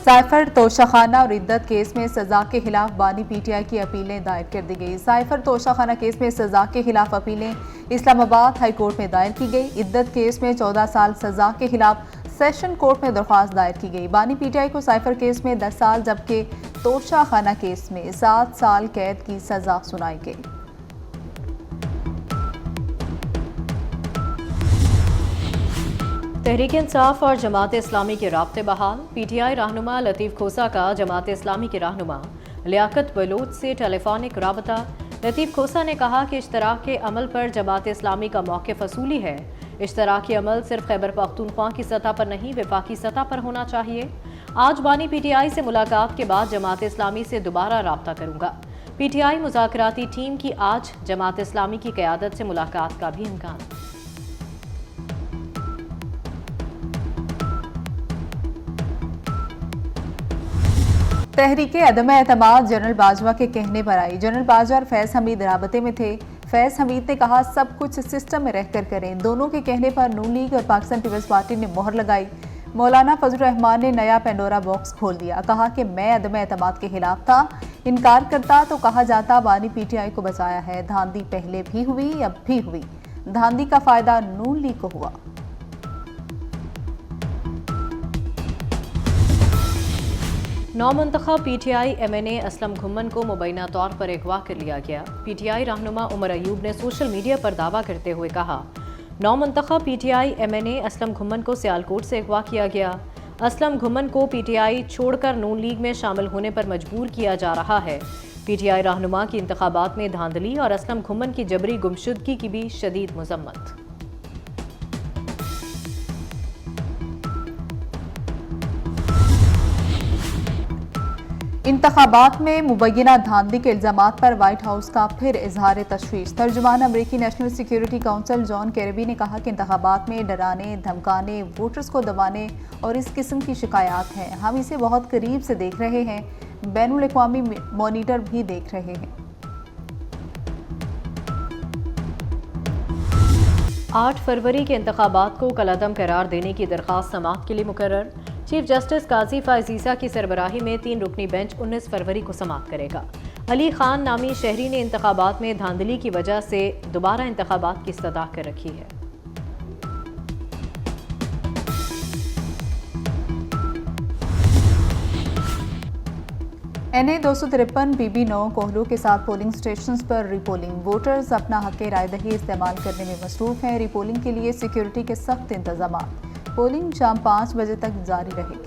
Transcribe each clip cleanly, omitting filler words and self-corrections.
Cipher Toshakhana और इद्दत case में सजा के खिलाफ बानी पीटीआई की अपीलें दायर कर दी गई। साइफर तोशाखाना केस में सजा के खिलाफ अपीलें इस्लामाबाद हाई कोर्ट में दायर की गई। इद्दत केस में 14 साल सजा के खिलाफ सेशन कोर्ट में दरख्वास्त दायर की गई। बानी पीटीआई को साइफर केस में 10 साल जबकि तोशाखाना केस में 7 साल कैद की सजा सुनाई गई। तहरीक इंसाफ और जमात इस्लामी के राब्ते बहाल। पीटीआई रहनुमा लतीफ़ खोसा का जमात इस्लामी के रहनुमा लियाकत बलोच से टेलीफोनिक राबता। लतीफ़ खोसा ने कहा कि इश्तराकी अमल पर जमात इस्लामी का मौक़िफ़ असूली है। इश्तराकी अमल सिर्फ खैबर पख्तूनख्वा की सतह पर नहीं वफाकी सतह पर होना चाहिए। आज बानी पीटीआई से मुलाकात के बाद जमात इस्लामी से दोबारा राब्ता करूँगा। पीटीआई मुज़ाकराती टीम की आज जमात इस्लामी की क़यादत से मुलाकात का भी इम्कान। तहरीके अदम एतमाद जनरल बाजवा के कहने पर आई। जनरल बाजवा और फैज़ हमीद राबते में थे। फैज़ हमीद ने कहा सब कुछ सिस्टम में रहकर करें। दोनों के कहने पर नून लीग और पाकिस्तान पीपल्स पार्टी ने मोहर लगाई। मौलाना फजलुर रहमान ने नया पेंडोरा बॉक्स खोल दिया। कहा कि मैं अदम एतमाद के खिलाफ था, इनकार करता तो कहा जाता बानी पीटीआई को बचाया है। धांधी पहले भी हुई, अब भी हुई। धांधी का फायदा नून लीग को हुआ। नौमुंतखब पीटीआई एमएनए असलम घुम्मन को मुबैना तौर पर अगवा कर लिया गया। पीटीआई रहनुमा उमर अयूब ने सोशल मीडिया पर दावा करते हुए कहा, नौमुंतखब पीटीआई एमएनए असलम घुम्मन को सियालकोट से अगवा किया गया। असलम घुम्मन को पीटीआई छोड़कर नून लीग में शामिल होने पर मजबूर किया जा रहा है। पीटीआई रहनुमा की इंतखाबात में धांधली और असलम घुम्मन की जबरी गुमशुदगी की भी शदीद मजम्मत। इंतखाबात में मुबैना धांधली के इल्जामात पर व्हाइट हाउस का फिर इजहार तशवीश। तर्जुमान अमरीकी नेशनल सिक्योरिटी काउंसिल जॉन केरेबी ने कहा कि इंतखाबात में डराने, धमकाने, वोटर्स को दबाने और इस किस्म की शिकायत हैं। हम इसे बहुत करीब से देख रहे हैं। बैनुल अक़वामी मॉनिटर भी देख रहे हैं। 8 फरवरी के इंतखाबात को कलअदम करार देने की दरख्वास्त समाअत के लिए मुकर्रर। चीफ जस्टिस काजी फायजीसा की सरबराही में 3 रुकनी बेंच 19 फरवरी को समाअत करेगा। अली खान नामी शहरी ने इंतखाबात में धांधली की वजह से दोबारा इंतखाबात की इस्तदा कर रखी है। NA 253 BB9 कोहलू के साथ पोलिंग स्टेशंस पर रिपोलिंग। वोटर्स अपना हक़ राय दही इस्तेमाल करने में मसरूफ हैं। रिपोलिंग के लिए सिक्योरिटी के सख्त इंतजाम। पोलिंग शाम 5 बजे तक जारी रहेगी।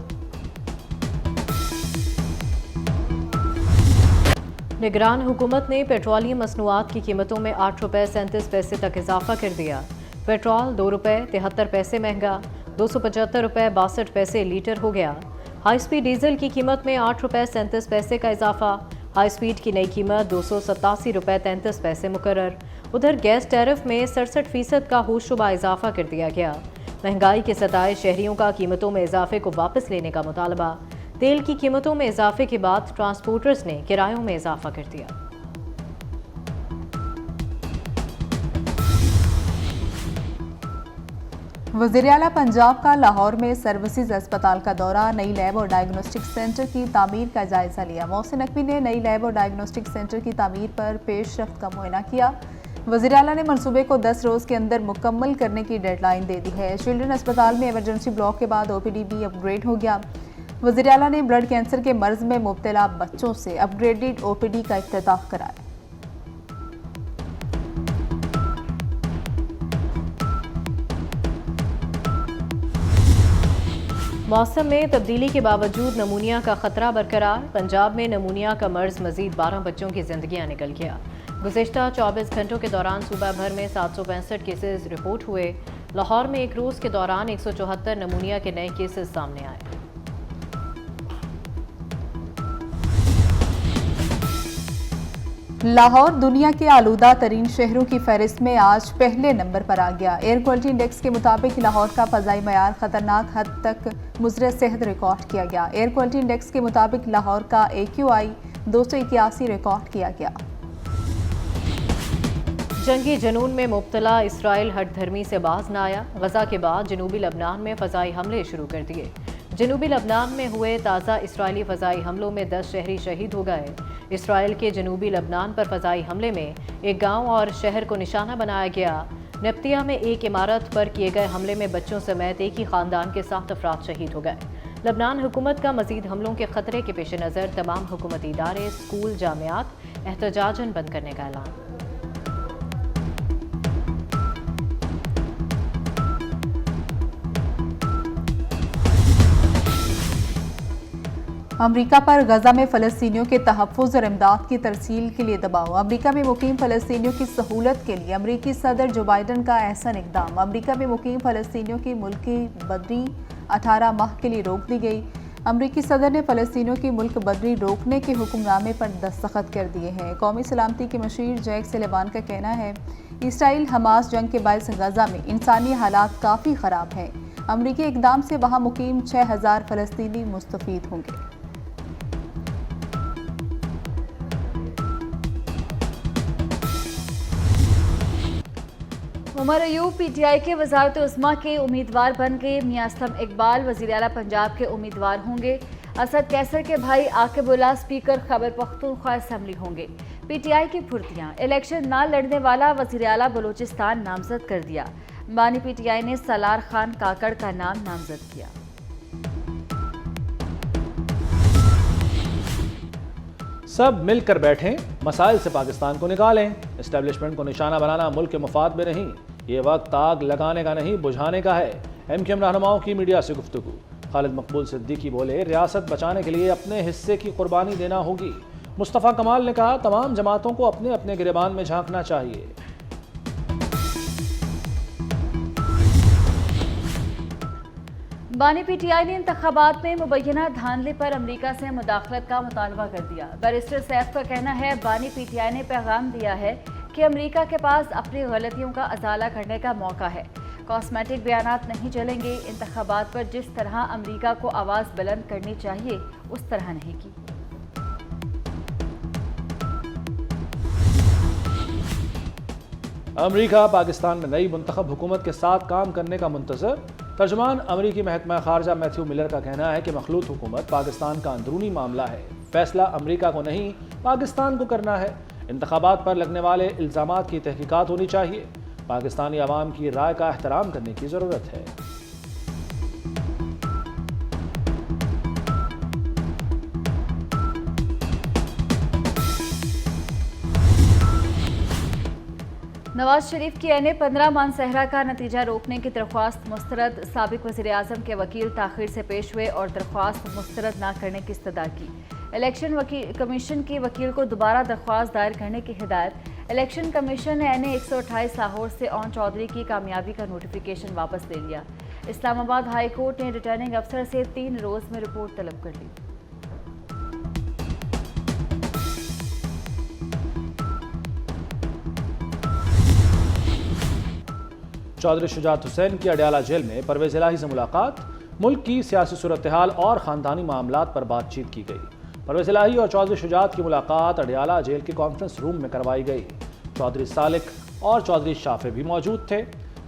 निगरान हुकूमत ने पेट्रोलियम मसनूआत की कीमतों में 8 रुपये 37 पैसे तक इजाफा कर दिया। पेट्रोल 2 रुपये 73 पैसे महंगा 275 रुपये 62 पैसे लीटर हो गया। हाई स्पीड डीजल की कीमत में 8 रुपये 37 पैसे का इजाफा। हाई स्पीड की नई कीमत 287 रुपये 33 पैसे मुकर्रर। उधर गैस टैरिफ में 67% का होशरुबा इजाफा कर दिया गया। महंगाई के सताए शहरियों का कीमतों में इजाफे को वापस लेने का मुतालबा। तेल की कीमतों में इजाफे के बाद ट्रांसपोर्टर्स ने किरायों में इजाफा कर दिया। वज़ीर आला पंजाब का लाहौर में सर्विसेज अस्पताल का दौरा। नई लैब और डायग्नोस्टिक सेंटर की तामीर का जायजा लिया। मोहसिन नकवी ने नई लैब और डायग्नोस्टिक सेंटर की तामीर पर पेशरफ्त का मुआयना किया। वज़ीर आला ने मंसूबे को 10 रोज़ के अंदर मुकम्मल करने की डेडलाइन दे दी है। चिल्ड्रन अस्पताल में इमरजेंसी ब्लॉक के बाद OPD भी अपग्रेड हो गया। वज़ीर आला ने ब्लड कैंसर के मर्ज में मुब्तला बच्चों से अपग्रेडेड OPD का इफ्तिताह कराया। मौसम में तब्दीली के बावजूद नमूनिया का खतरा बरकरार। पंजाब में नमूनिया का मर्ज मजीद 12 बच्चों की जिंदगियां निकल गया। गुज़िश्ता 24 घंटों के दौरान सूबा भर में 765 केसेस रिपोर्ट हुए। लाहौर में एक रोज़ के दौरान 174 नमूनिया के नए केसेस सामने आए। लाहौर दुनिया के आलूदा तरीन शहरों की फहरिस्त में आज पहले नंबर पर आ गया। एयर क्वालिटी इंडेक्स के मुताबिक लाहौर का फ़ज़ाई मयार खतरनाक हद तक मुज़र सेहत रिकॉर्ड किया गया। एयर क्वालिटी इंडेक्स के मुताबिक लाहौर का AQI 281 रिकॉर्ड किया गया। जंगी जनून में मुब्तला इसराइल हट धर्मी से बाज न आया। गजा के बाद जनूबी लबनान में फ़ज़ाई हमले शुरू कर दिए। जनूबी लबनान में हुए ताज़ा इसराइली फ़ज़ाई हमलों में 10 शहरी शहीद हो गए। इसराइल के जनूबी लबनान पर फ़ज़ाई हमले में एक गांव और शहर को निशाना बनाया गया। नब्तिया में एक इमारत पर किए गए हमले में बच्चों समेत एक ही ख़ानदान के 7 अफराद शहीद हो गए। लबनान हुकूमत का मज़ीद हमलों के ख़तरे के पेश नज़र तमाम हुकूमती इदारे, स्कूल, जामियात एहतजाजन बंद करने का ऐलान। अमरीका पर गजा में फ़लस्तीनियों के तहफ़्फ़ुज़ और इमदाद की तरसील के लिए दबाव। अमरीका में मुकीम फ़लस्तीनियों की सहूलत के लिए अमरीकी सदर जो बाइडन का अहसन इक़दाम। अमरीका में मुकीम फ़लस्तीनियों की मुल्की बदरी 18 माह के लिए रोक दी गई। अमरीकी सदर ने फ़लस्तीनियों की मुल्क बदरी रोकने के हुक्मनामे पर दस्तखत कर दिए हैं। कौमी सलामती के मशीर जैक सुलेमान का कहना है इसराइल हमास जंग के बायस गजा में इंसानी हालात काफ़ी ख़राब हैं। अमरीकी इक़दाम से वहाँ मुकीम 6000 फ़लस्तीनी मुस्तफ़ीद होंगे। उमर अयूब पीटीआई के वज़ारत उस्मा के उम्मीदवार बन गए। मियां असलम इकबाल वज़ीर आला पंजाब के उम्मीदवार होंगे। असद कैसर के भाई आकिबुल्लाह स्पीकर खैबर पख्तूनख्वा असम्बली होंगे। पीटीआई की फुर्तियां, इलेक्शन ना लड़ने वाला वज़ीर आला बलूचिस्तान नामजद कर दिया। बानी पीटीआई ने सलार खान काकड़ का नाम नामजद किया। सब मिलकर बैठें, मसाइल से पाकिस्तान को निकालें। एस्टेब्लिशमेंट को निशाना बनाना मुल्क के मुफाद में नहीं, ये वक्त आग लगाने का नहीं बुझाने का है। एमक्यूएम रहनुमाओं की मीडिया से गुफ्तगू। खालिद मकबूल सिद्दीकी बोले रियासत बचाने के लिए अपने हिस्से की कुर्बानी देना होगी। मुस्तफ़ा कमाल ने कहा तमाम जमातों को अपने अपने गिरबान में झांकना चाहिए। बानी पीटीआई ने इंतखाबात में मुबैना धांधली पर अमरीका से मुदाखलत का मुतालबा कर दिया। बैरिस्टर सैफ का कहना है बानी पीटीआई ने पैगाम दिया है कि अमरीका के पास अपनी गलतियों का अजाला करने का मौका है। कॉस्मेटिक बयानात नहीं चलेंगे। इंतखाबात पर जिस तरह अमरीका को आवाज़ बुलंद करनी चाहिए उस तरह नहीं की। अमरीका पाकिस्तान में नई मुंतखब हुकूमत के साथ काम करने का मुंतज़र। तर्जुमान अमरीकी महकमा खारजा मैथ्यू मिलर का कहना है कि मखलूत हुकूमत पाकिस्तान का अंदरूनी मामला है, फैसला अमरीका को नहीं पाकिस्तान को करना है। इंतखाबात पर लगने वाले इल्ज़ामात की तहकीकात होनी चाहिए। पाकिस्तानी अवाम की राय का एहतराम करने की ज़रूरत है। नवाज शरीफ की एने 15 मानसहरा का नतीजा रोकने की दरख्वास्त मुस्तरद। साबिक वज़ीर आज़म के वकील ताख़ीर से पेश हुए और दरख्वास्त मुस्तरद न करने की इस्तदा की। इलेक्शन कमीशन के वकील को दोबारा दरख्वास्त दायर करने की हिदायत। इलेक्शन कमीशन ने एने 128 लाहौर से ओन चौधरी की कामयाबी का नोटिफिकेशन वापस ले लिया। इस्लामाबाद हाई कोर्ट ने रिटर्निंग अफसर से 3 रोज़ में रिपोर्ट तलब कर ली। चौधरी शुजात हुसैन की अडयाला जेल में परवेज़ इलाही से मुलाकात। मुल्क की सियासी सूरत हाल और ख़ानदानी मामलात पर बातचीत की गई। परवेज़ इलाही और चौधरी शुजात की मुलाकात अडयाला जेल के कॉन्फ्रेंस रूम में करवाई गई। चौधरी सालिक और चौधरी शाफे भी मौजूद थे।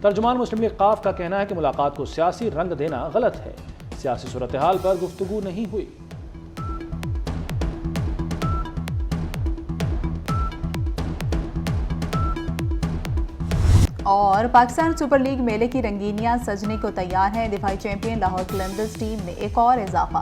तर्जुमान मुस्लिम लीग काफ का कहना है कि मुलाकात को सियासी रंग देना गलत है। सियासी सूरत हाल पर गुफ्तगू नहीं हुई। और पाकिस्तान सुपर लीग मेले की रंगीनियां सजने को तैयार हैं। दिफाई चैंपियन लाहौर कलंदर्स टीम में एक और इजाफा।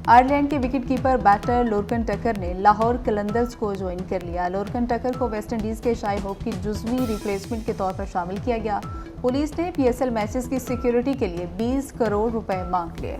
आयरलैंड के विकेटकीपर बैटर लोरकन टकर ने लाहौर कलंदर्स को ज्वाइन कर लिया। लोरकन टकर को वेस्टइंडीज के शाई होप की जुज़वी रिप्लेसमेंट के तौर पर शामिल किया गया। पुलिस ने PSL मैचेस की सिक्योरिटी के लिए 20 करोड़ रुपए मांग लिए।